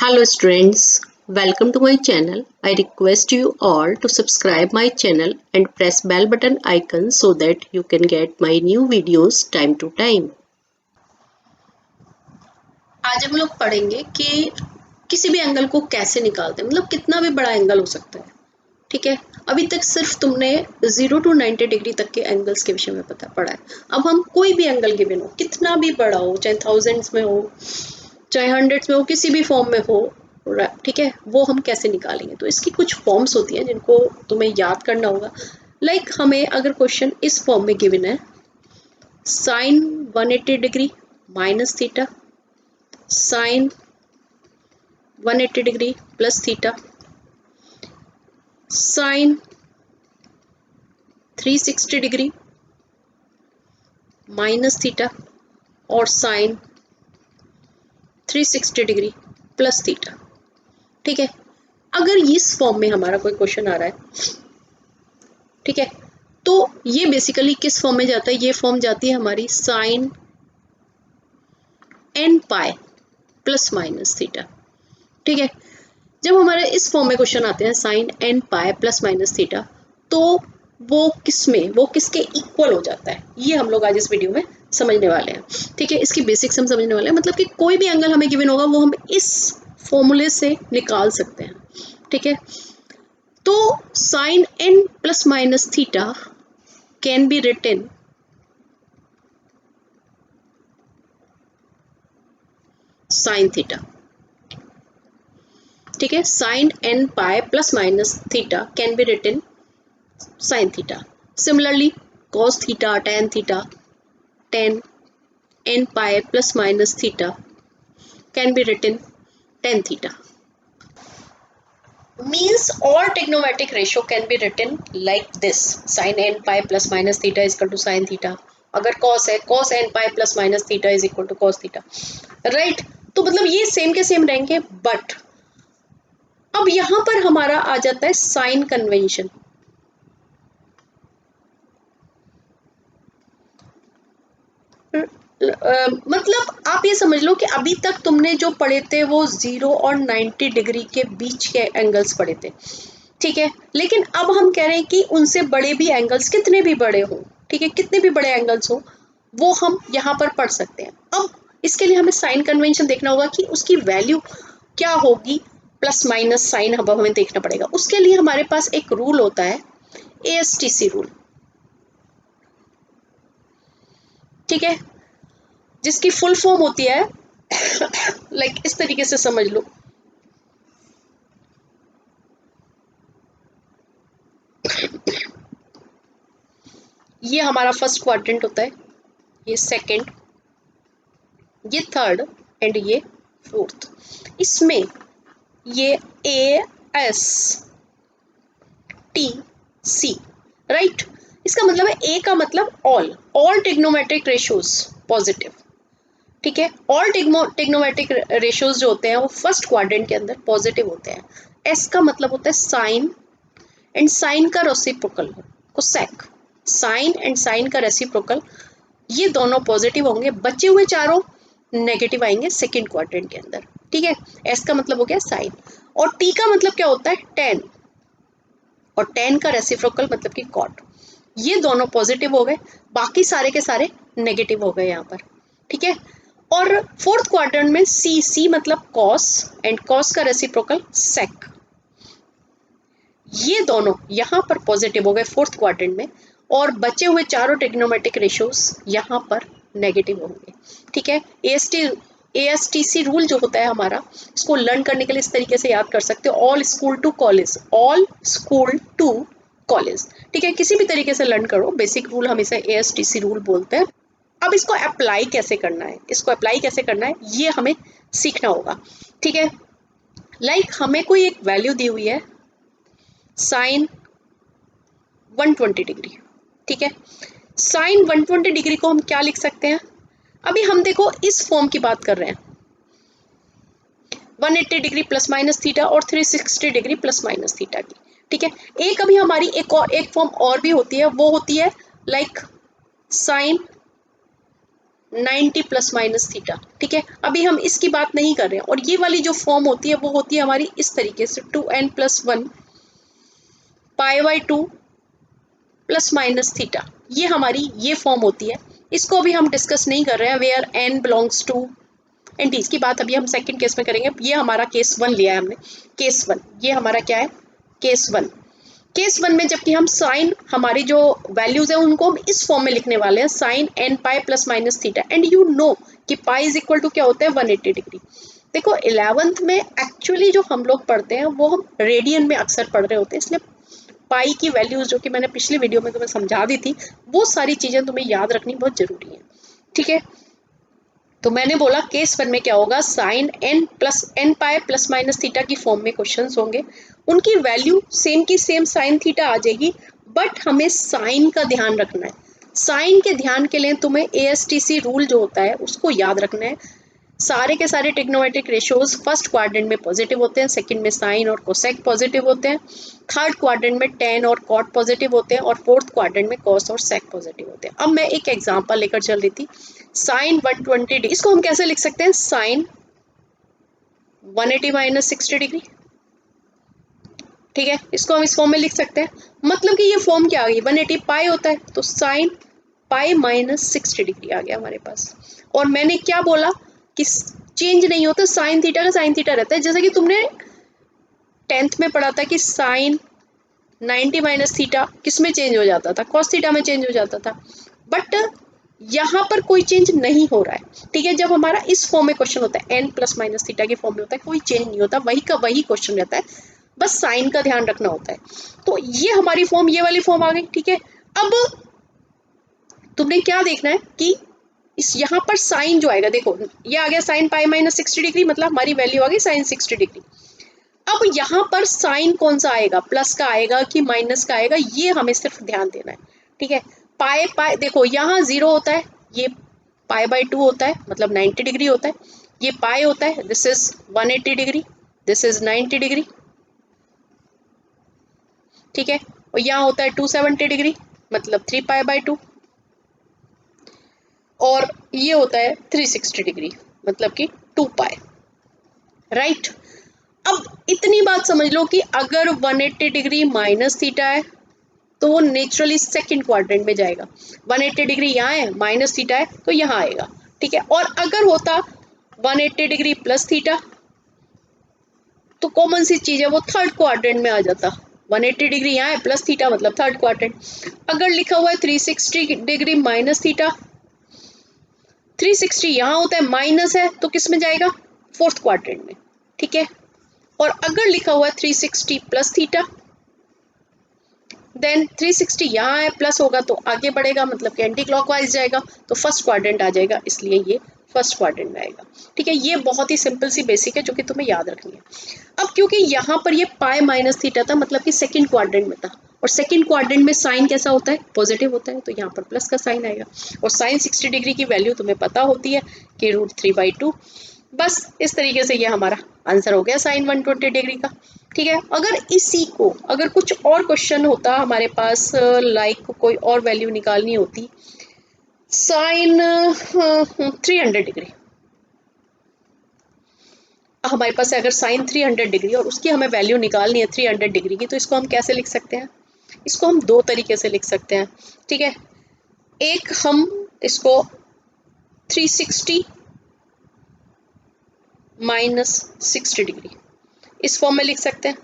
Hello students, welcome to my channel. I request you all to subscribe my channel and press bell button icon so that you can get my new videos time to time. आज हम लोग पढ़ेंगे कि किसी भी angle को कैसे निकालते हैं, मतलब कितना भी बड़ा एंगल हो सकता है। ठीक है, अभी तक सिर्फ तुमने 0 to 90 डिग्री तक के एंगल्स के विषय में पढ़ा है। अब हम कोई भी एंगल गिवन हो, कितना भी बड़ा हो, चाहे थाउजेंड्स में हो, चाहे हंड्रेड्स में हो, किसी भी फॉर्म में हो, ठीक है, वो हम कैसे निकालेंगे। तो इसकी कुछ फॉर्म्स होती हैं जिनको तुम्हें याद करना होगा। लाइक हमें अगर क्वेश्चन इस फॉर्म में गिवन है, sine 180 degree minus theta, sine 180 degree plus theta, sine 360 degree minus theta और साइन 360 डिग्री प्लस थीटा। ठीक है, अगर इस फॉर्म में हमारा कोई क्वेश्चन आ रहा है, ठीक है, तो ये बेसिकली किस फॉर्म में जाता है? ये फॉर्म जाती है हमारी sine n pi plus minus theta. ठीक है, जब हमारे इस फॉर्म में क्वेश्चन आते हैं sine n pi plus minus theta, तो वो किसके इक्वल हो जाता है, ये हम लोग आज इस वीडियो में समझने वाले हैं। ठीक है, इसकी बेसिक्स हम समझने वाले हैं, मतलब कि कोई भी एंगल हमें गिवन होगा वो हम इस फॉर्मूले से निकाल सकते हैं। ठीक है, तो sine n plus minus theta can be written sine theta. ठीक है, sine n pi plus minus theta can be written sine theta. Similarly cos theta, tan theta, tan n pi plus minus theta can be written tan theta. Means all trigonometric ratio can be written like this: sin n pi plus minus theta is equal to sin theta. अगर cos है, cos n pi plus minus theta is equal to cos theta. Right? तो मतलब ये same के same रहेंगे, but अब यहां पर हमारा आ जाता है साइन कन्वेंशन। मतलब आप ये समझ लो कि अभी तक तुमने जो पढ़े थे वो 0 और 90 डिग्री के बीच के एंगल्स पढ़े थे। ठीक है, लेकिन अब हम कह रहे हैं कि उनसे बड़े भी एंगल्स, कितने भी बड़े हो, ठीक है, कितने भी बड़े एंगल्स हो, वो हम यहाँ पर पढ़ सकते हैं। अब इसके लिए हमें साइन कन्वेंशन देखना होगा कि उसकी वैल्यू क्या होगी, प्लस माइनस साइन अब हमें देखना पड़ेगा। उसके लिए हमारे पास एक रूल होता है, ASTC रूल। ठीक है, जिसकी फुल फॉर्म होती है लाइक इस तरीके से समझ लो, ये हमारा फर्स्ट क्वाड्रेंट होता है, ये सेकंड, ये थर्ड एंड ये फोर्थ। इसमें ये ASTC, राइट। इसका मतलब है A का मतलब ऑल ट्रिग्नोमेट्रिक रेशियोज पॉजिटिव। ठीक है, ऑल ट्रिग्नोमेट्रिक रेशियोज जो होते हैं वो फर्स्ट क्वाड्रेंट के अंदर पॉजिटिव होते हैं। S का मतलब होता है साइन एंड साइन का reciprocal cosec, sine and sine का रेसिप्रोकल, ये दोनों पॉजिटिव होंगे, बचे हुए चारों नेगेटिव आएंगे सेकंड क्वाड्रेंट के अंदर। ठीक है, एस का मतलब हो गया साइन, और टी का मतलब क्या होता है? टेन, और टेन का रेसिप्रोकल मतलब कि कॉट। ये दोनों पॉजिटिव हो गए, बाकी सारे के सारे नेगेटिव हो गए यहाँ पर। ठीक है, और फोर्थ क्वाड्रेंट में सी मतलब कॉस एंड कॉस का रेसिप्रोकल सेक, ये दोनों यहाँ पर पॉजिटिव हो गए फोर्थ क्वाड्रेंट में, और बचे हुए चारों ट्रिग्नोमेट्रिक रेशियोज यहाँ पर नेगेटिव होंगे। ठीक है, ASTC रूल जो होता है हमारा, इसको लर्न करने के लिए इस तरीके से याद कर सकते हो, all school to college, all school to college. ठीक है, किसी भी तरीके से लर्न करो, बेसिक रूल हमेशा ASTC रूल बोलते हैं। अब इसको अप्लाई कैसे करना है, ये हमें सीखना होगा। ठीक है, लाइक हमें कोई एक वैल्यू दी हुई है साइन 120 डिग्री। ठीक है, साइन 120 डिग्री को हम क्या लिख सकते हैं? अभी हम देखो इस फॉर्म की बात कर रहे हैं, 180 डिग्री प्लस माइनस थीटा और 360 डिग्री प्लस माइनस थीटा की। ठीक है, एक अभी हमारी एक फॉर्म और भी होती है, वो होती है like sine 90 plus minus theta. ठीक है, अभी हम इसकी बात नहीं कर रहे हैं। और ये वाली जो फॉर्म होती है वो होती है हमारी इस तरीके से 2n+1 π/2 प्लस माइनस थीटा। ये हमारी ये फॉर्म होती है। इसको अभी हम डिस्कस नहीं कर रहे हैं, where n belongs to and T. इसकी बात अभी हम सेकंड केस में करेंगे। ये हमारा केस 1 लिया है हमने, केस 1। ये हमारा क्या है, केस 1। केस 1 में जबकि हम साइन, हमारी जो वैल्यूज है उनको हम इस फॉर्म में लिखने वाले हैं, sine n pi plus minus theta. And you know कि पाई इज इक्वल टू क्या होता है, 180 डिग्री। देखो 11th में एक्चुअली जो हम लोग पढ़ते हैं वो हम रेडियन में अक्सर पढ़ रहे होते हैं, इसलिए पाई की वैल्यूज जो कि मैंने पिछली वीडियो में तुम्हें समझा दी थी, वो सारी चीजें तुम्हें याद रखनी बहुत जरूरी है। ठीक है, तो मैंने बोला केस 1 में क्या होगा, sine n pi plus minus theta की फॉर्म में क्वेश्चंस होंगे। उनकी वैल्यू सेम की सेम साइन थीटा आ जाएगी, बट हमें साइन का ध्यान रखना है। साइन के ध्यान के लिए तुम्हें ASTC रूल जो होता है उसको याद रखना है। सारे के सारे ट्रिग्नोमेट्रिक रेशियोज फर्स्ट क्वाड्रेंट में पॉजिटिव होते हैं, सेकंड में साइन और कोसेक पॉजिटिव होते हैं, थर्ड क्वाड्रेंट में टेन और कॉट पॉजिटिव होते हैं, और फोर्थ क्वाड्रेंट में कॉस और सेक पॉजिटिव होते हैं। अब मैं एक एग्जांपल लेकर चल रही थी, साइन 120 डिग्री, इसको हम कैसे लिख सकते हैं, साइन 180 माइनस 60 डिग्री। ठीक है, इसको हम इस फॉर्म में लिख सकते हैं। मतलब कि ये फॉर्म क्या आ गई, 180 पाई होता है तो साइन पाई माइनस 60 डिग्री आ गया हमारे पास। और मैंने क्या बोला कि चेंज नहीं होता, साइन थीटा का साइन थीटा रहता है। जैसे कि तुमने 10th में पढ़ा था कि साइन 90 माइनस थीटा किस में चेंज हो जाता था, कॉस थीटा में चेंज हो जाता था। बट यहाँ पर कोई चेंज नहीं हो रहा है। ठीक है, जब हमारा इस फॉर्म में क्वेश्चन होता है, n प्लस माइनस थीटा की फॉर्म में होता है, कोई चेंज नहीं होता, वही का वही क्वेश्चन रहता है, बस साइन का ध्यान रखना होता है। तो ये हमारी फॉर्म, ये वाली फॉर्म आ गई। ठीक है, अब तुमने क्या देखना है कि इस यहाँ पर साइन जो आएगा, देखो ये आ गया साइन पाई माइनस 60 डिग्री, मतलब हमारी वैल्यू आ गई साइन 60 डिग्री। अब यहाँ पर साइन कौन सा आएगा, प्लस का आएगा कि माइनस का आएगा, ये हमें सिर्फ ध्यान देना है। ठीक है, पाई पाई देखो यहाँ 0 होता है, ये π/2 होता है, मतलब 90 डिग्री होता है। ये पाई होता है, this is 180 degree, this is 90 degree. ठीक है, और यहाँ होता है 270 डिग्री, मतलब 3π/2। और ये होता है 360 डिग्री, मतलब कि 2π। राइट, अब इतनी बात समझ लो कि अगर 180 डिग्री माइनस थीटा है तो वो नेचुरली सेकंड क्वाड्रेंट में जाएगा। 180 डिग्री यहाँ है, माइनस थीटा है तो यहाँ आएगा। ठीक है, और अगर होता 180 डिग्री प्लस थीटा तो कॉमन सी चीज है, वो थर्ड क्वाड्रेंट में आ जाता। 180 डिग्री यहाँ है, प्लस थीटा मतलब थर्ड क्वाड्रेंट। अगर लिखा हुआ है 360 डिग्री माइनस थीटा, 360 यहाँ होता है, माइनस है तो किस में जाएगा, फोर्थ क्वाड्रेंट में। ठीक है, और अगर लिखा हुआ है 360 प्लस थीटा, देन 360 यहाँ है, प्लस होगा तो आगे बढ़ेगा, मतलब कि एंटी क्लॉकवाइज जाएगा, तो फर्स्ट क्वाड्रेंट आ जाएगा, इसलिए ये फर्स्ट क्वाड्रेंट में आएगा। ठीक है, ये बहुत ही सिंपल सी बेसिक है जो कि तुम्हें याद रखनी है। अब क्योंकि यहाँ पर ये पाई माइनस थीटा था, मतलब कि सेकंड क्वाड्रेंट में था, और सेकंड क्वाड्रेंट में साइन कैसा होता है, पॉजिटिव होता है, तो यहाँ पर प्लस का साइन आएगा। और साइन 60 डिग्री की वैल्यू तुम्हें पता होती है कि √3/2। बस इस तरीके से ये हमारा आंसर हो गया साइन 120 डिग्री का। ठीक है, अगर इसी को, अगर कुछ और क्वेश्चन होता हमारे पास, लाइक कोई और वैल्यू निकालनी होती, साइन 300 डिग्री हमारे पास है, अगर साइन 300 डिग्री और उसकी हमें वैल्यू निकालनी है 300 डिग्री की, तो इसको हम कैसे लिख सकते हैं, इसको हम दो तरीके से लिख सकते हैं। ठीक है, एक हम इसको 360 माइनस 60 डिग्री इस फॉर्म में लिख सकते हैं।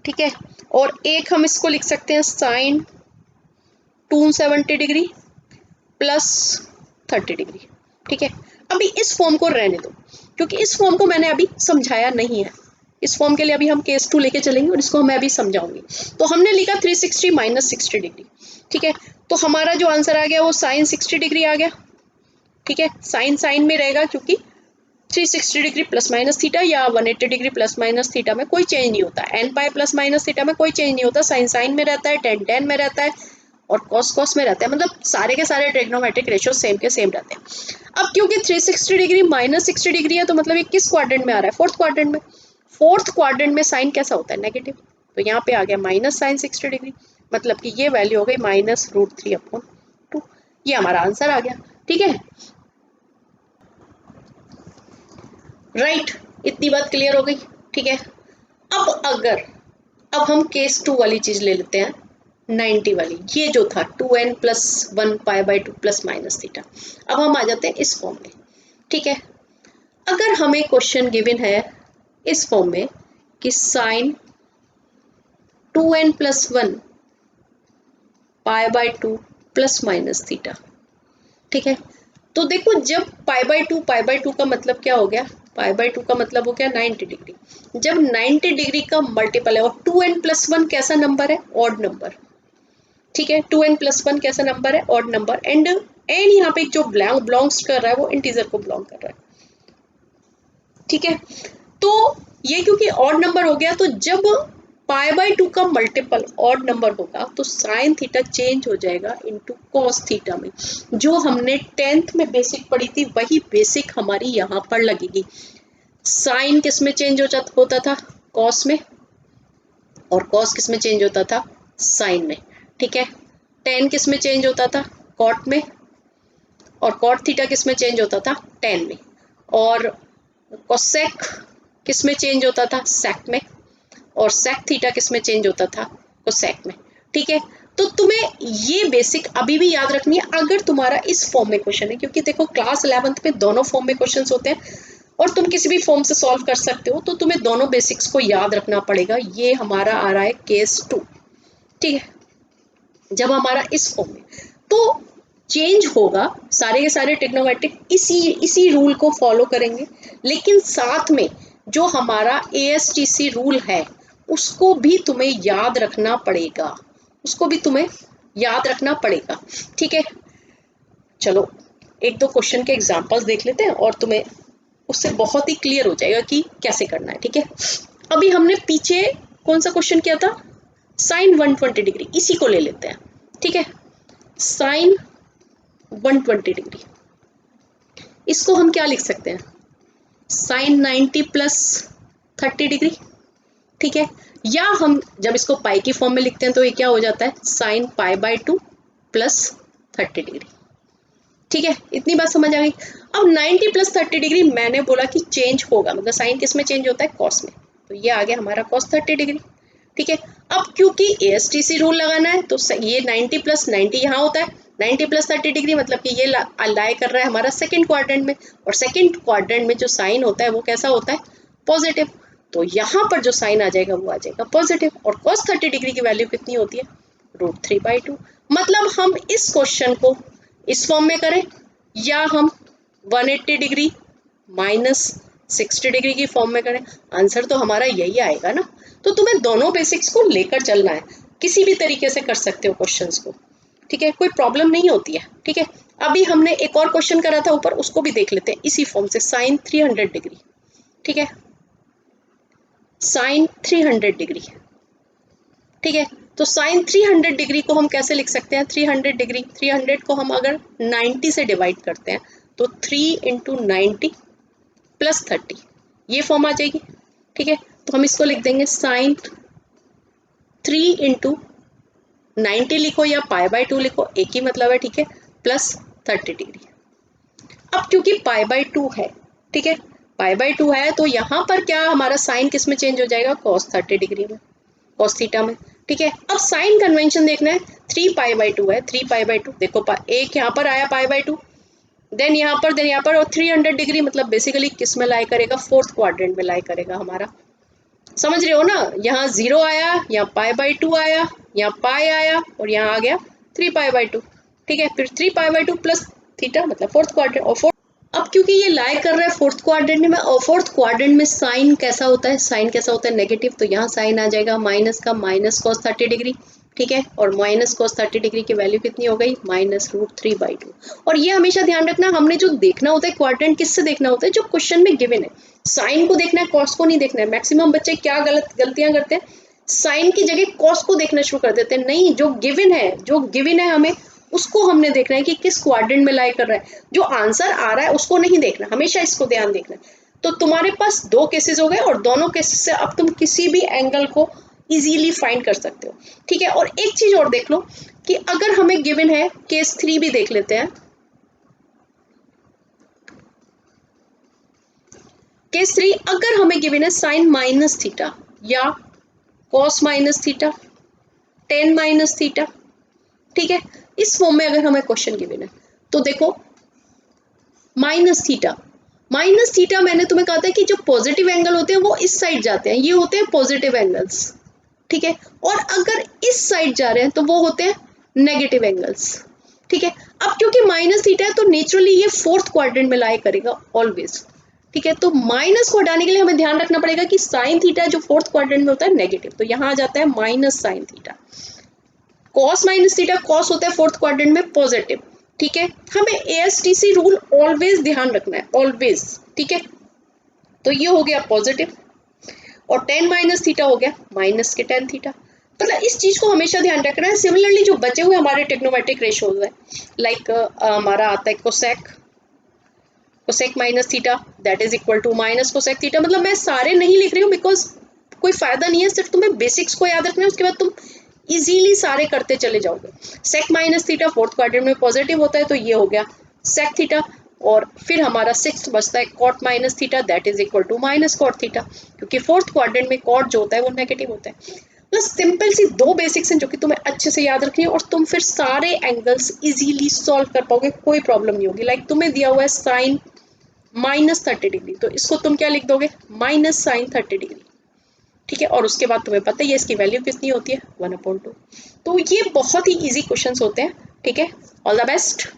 ठीक है, और एक हम इसको लिख सकते हैं साइन 270 डिग्री प्लस 30 डिग्री। ठीक है, अभी इस फॉर्म को रहने दो, क्योंकि इस फॉर्म को मैंने अभी समझाया नहीं है। इस फॉर्म के लिए अभी हम केस 2 लेके चलेंगे और इसको मैं अभी समझाऊंगी। तो हमने लिखा 360 माइनस 60 डिग्री। ठीक है, तो हमारा जो आंसर आ गया वो साइन 60 डिग्री आ गया। ठीक है, साइन साइन में रहेगा, क्योंकि 360 डिग्री प्लस माइनस थीटा या 180 डिग्री प्लस माइनस थीटा में कोई चेंज नहीं होता। n pi plus minus theta में कोई चेंज नहीं होता, साइन साइन में रहता है, टेन टेन में रहता है, और कॉस कॉस में रहता है, मतलब सारे के सारे ट्रिग्नोमेट्रिक रेशियो सेम के सेम रहते हैं। अब क्योंकि 360 डिग्री माइनस 60 डिग्री है, तो मतलब ये किस क्वाड्रेंट में आ रहा है, फोर्थ क्वाड्रेंट में। फोर्थ क्वाड्रेंट में साइन कैसा होता है, नेगेटिव, तो यहाँ पे आ गया माइनस साइन 60 डिग्री, मतलब कि ये वैल्यू हो गई -√3/2। ये हमारा आंसर आ गया। ठीक है, राइट, इतनी बात क्लियर हो गई। ठीक है, अब हम केस 2 वाली चीज ले लेते हैं, 90 वाली, ये जो था 2n+1 π/2 प्लस माइनस थीटा। अब हम आ जाते हैं इस फॉर्म में। ठीक है, अगर हमें क्वेश्चन गिवन है इस फॉर्म में कि sign 2n+1 π/2 plus minus theta. ठीक है, तो देखो जब π/2 का मतलब क्या हो गया, π/2 का मतलब हो गया 90 डिग्री। जब 90 डिग्री का मल्टीपल है, और 2n+1 कैसा नंबर है, ऑड नंबर। ठीक है, 2n+1 कैसा नंबर है, ऑड नंबर। एंड यहाँ पे जो बिलोंग्स कर रहा है वो इंटीजर को बिलोंग कर रहा है। ठीक है, तो ये क्योंकि ऑड नंबर हो गया, तो जब π/2 का मल्टीपल ऑड नंबर होगा तो साइन थीटा चेंज हो जाएगा इनटू कॉस थीटा में। जो हमने 10th में बेसिक पढ़ी थी वही बेसिक हमारी यहाँ पर लगेगी। साइन किस में चेंज होता था, कॉस में, और कॉस किस में चेंज होता था, साइन में। ठीक है, टेन किस में चेंज होता था, कॉट में, और कॉट थीटा किस में चेंज होता था, टेन में, और कोसेक किस में चेंज होता था, सेक में, और सेक थीटा किस में चेंज होता था, कोसेक में। ठीक है, तो तुम्हें ये बेसिक अभी भी याद रखनी है अगर तुम्हारा इस फॉर्म में क्वेश्चन है, क्योंकि देखो क्लास 11th में दोनों फॉर्म में क्वेश्चंस होते हैं और तुम किसी भी फॉर्म से सॉल्व कर सकते हो, तो तुम्हें दोनों बेसिक्स को याद रखना पड़ेगा। ये हमारा आ रहा है केस 2। ठीक है, जब हमारा इस फॉर्म में, तो चेंज होगा, सारे के सारे ट्रिग्नोमेट्रिक इसी रूल को फॉलो करेंगे, लेकिन साथ में जो हमारा ASTC रूल है उसको भी तुम्हें याद रखना पड़ेगा, उसको भी तुम्हें याद रखना पड़ेगा। ठीक है, चलो एक दो क्वेश्चन के एग्जांपल्स देख लेते हैं और तुम्हें उससे बहुत ही क्लियर हो जाएगा कि कैसे करना है। ठीक है, अभी हमने पीछे कौन सा क्वेश्चन किया था, साइन 120 डिग्री, इसी को ले लेते हैं। ठीक है, साइन 120 डिग्री, इसको हम क्या लिख सकते हैं, साइन 90 प्लस 30 डिग्री। ठीक है, या हम जब इसको पाई की फॉर्म में लिखते हैं तो ये क्या हो जाता है, साइन π/2 प्लस 30 डिग्री। ठीक है, इतनी बात समझ आ गई। अब 90 प्लस 30 डिग्री मैंने बोला कि चेंज होगा, मतलब साइन किस में चेंज होता है, कॉस में, तो ये आ गया हमारा कॉस 30 डिग्री। ठीक है, अब क्योंकि ASTC रूल लगाना है तो ये 90 प्लस 90 यहाँ होता है, 90 प्लस 30 डिग्री मतलब कि ये लाई कर रहा है हमारा सेकंड क्वाड्रेंट में, और सेकंड क्वाड्रेंट में जो साइन होता है वो कैसा होता है, पॉजिटिव। तो यहाँ पर जो साइन आ जाएगा वो आ जाएगा पॉजिटिव, और cos 30 डिग्री की वैल्यू कितनी होती है, √3/2। मतलब हम इस क्वेश्चन को इस फॉर्म में करें या हम 180 डिग्री माइनस 60 डिग्री की फॉर्म में करें, आंसर तो हमारा यही आएगा ना। तो तुम्हें दोनों बेसिक्स को लेकर चलना है, किसी भी तरीके से कर सकते हो क्वेश्चंस को। ठीक है, कोई प्रॉब्लम नहीं होती है। ठीक है, अभी हमने एक और क्वेश्चन करा था ऊपर, उसको भी देख लेते हैं इसी फॉर्म से, साइन 300 डिग्री। ठीक है, साइन 300 डिग्री। ठीक है, तो साइन 300 डिग्री को हम कैसे लिख सकते हैं, 300 डिग्री, 300 को हम अगर 90 से डिवाइड करते हैं तो 3 × 90 प्लस 30, ये फॉर्म आ जाएगी। ठीक है, तो हम इसको लिख देंगे साइन 3 × 90 लिखो या π/2 लिखो, एक ही मतलब है। ठीक है, प्लस 30 डिग्री। अब क्योंकि π/2 है, ठीक है, π/2 है, तो यहाँ पर क्या हमारा साइन किस में चेंज हो जाएगा, cos 30 डिग्री में, cos थीटा में। ठीक है, अब साइन कन्वेंशन देखना है, 3π/2 है, 3π/2 देखो, एक यहाँ पर आया π/2, देन यहाँ पर, और 300 डिग्री मतलब बेसिकली किस में लाई करेगा, फोर्थ क्वाड्रेंट में लाई करेगा हमारा। समझ रहे हो ना, यहाँ 0 आया, यहाँ π/2 आया, यहाँ पाई आया, और यहाँ आ गया 3π/2। ठीक है, फिर 3π/2 प्लस थीटा मतलब फोर्थ क्वाड्रेंट, और अब क्योंकि ये लाई कर रहा है फोर्थ क्वाड्रेंट में, और फोर्थ क्वाड्रेंट में साइन कैसा होता है, साइन कैसा होता है, नेगेटिव, तो यहाँ साइन आ जाएगा माइनस का, माइनस cos 30 डिग्री। ठीक है, और माइनस cos 30 डिग्री की वैल्यू कितनी हो गई, -√3/2। और ये हमेशा ध्यान रखना, हमने जो देखना होता है क्वाड्रेंट किससे देखना होता है, जो क्वेश्चन में गिवन है। साइन को देखना है, कॉस को नहीं देखना है। मैक्सिमम बच्चे क्या गलतियां करते हैं, साइन की जगह कॉस को देखना शुरू कर देते हैं। नहीं, जो गिवन है हमें उसको हमने देखना है कि किस क्वाड्रेंट में लाई कर रहा है, जो आंसर आ रहा है उसको नहीं देखना, हमेशा इसको ध्यान देखना है। तो तुम्हारे पास दो केसेस हो गए, और दोनों केसेस से अब तुम किसी भी एंगल को इजीली फाइंड कर सकते हो। ठीक है, और एक चीज और देख लो कि अगर हमें गिवन है, केस 3 भी देख लेते हैं। केस 3, अगर हमें गिवन है साइन माइनस थीटा या cos minus theta, ten minus theta, ठीक है, इस फॉर्म में अगर हमें क्वेश्चन गिवन है तो देखो माइनस थीटा मैंने तुम्हें कहा था कि जो पॉजिटिव एंगल होते हैं वो इस साइड जाते हैं, ये होते हैं पॉजिटिव एंगल्स, ठीक है, और अगर इस साइड जा रहे हैं तो वो होते हैं नेगेटिव एंगल्स, ठीक है। अब क्योंकि माइनस थीटा है तो नेचुरली ये फोर्थ क्वाड्रेंट में लाई करेगा ऑलवेज, ठीक है। तो माइनस को हटाने के लिए हमें ध्यान रखना पड़ेगा कि साइन थीटा जो फोर्थ क्वाड्रेंट में होता है नेगेटिव, तो यहाँ आ जाता है minus sine theta. Cos minus theta, cos होता है फोर्थ क्वाड्रेंट में पॉजिटिव, ठीक है। हमें एएसटीसी रूल ऑलवेज ध्यान रखना है, ऑलवेज, ठीक है। तो ये हो गया पॉजिटिव और टेन माइनस थीटा हो गया माइनस के टेन थीटा, मतलब इस चीज को हमेशा ध्यान रखना है। सिमिलरली जो बचे हुए हमारे टेक्नोमेट्रिक रेशियोज है, लाइक हमारा आता है cosec, cosec minus theta that is equal to minus cosec theta, मतलब मैं सारे नहीं लिख रही हूँ बिकॉज कोई फायदा नहीं है, सिर्फ तुम्हें बेसिक्स को याद रखना है, उसके बाद तुम इजीली सारे करते चले जाओगे। Sec minus theta fourth quadrant में पॉजिटिव होता है तो ये हो गया सेक थीटा, और फिर हमारा सिक्स्थ बचता है cot minus theta that is equal to minus cot theta, क्योंकि फोर्थ क्वाड्रेंट में कॉट जो होता है वो नेगेटिव होता है। बस सिंपल सी दो बेसिक्स हैं जो कि तुम्हें अच्छे से याद रखनी है और तुम फिर सारे एंगल्स इजीली सॉल्व कर पाओगे, कोई प्रॉब्लम नहीं होगी। लाइक तुम्हें दिया हुआ है साइन माइनस 30 डिग्री, तो इसको तुम क्या लिख दोगे माइनस साइन 30 डिग्री, ठीक है। और उसके बाद तुम्हें पता ही है इसकी वैल्यू कितनी होती है 1/2। तो ये बहुत ही इजी क्वेश्चंस होते हैं, ठीक है। All the best.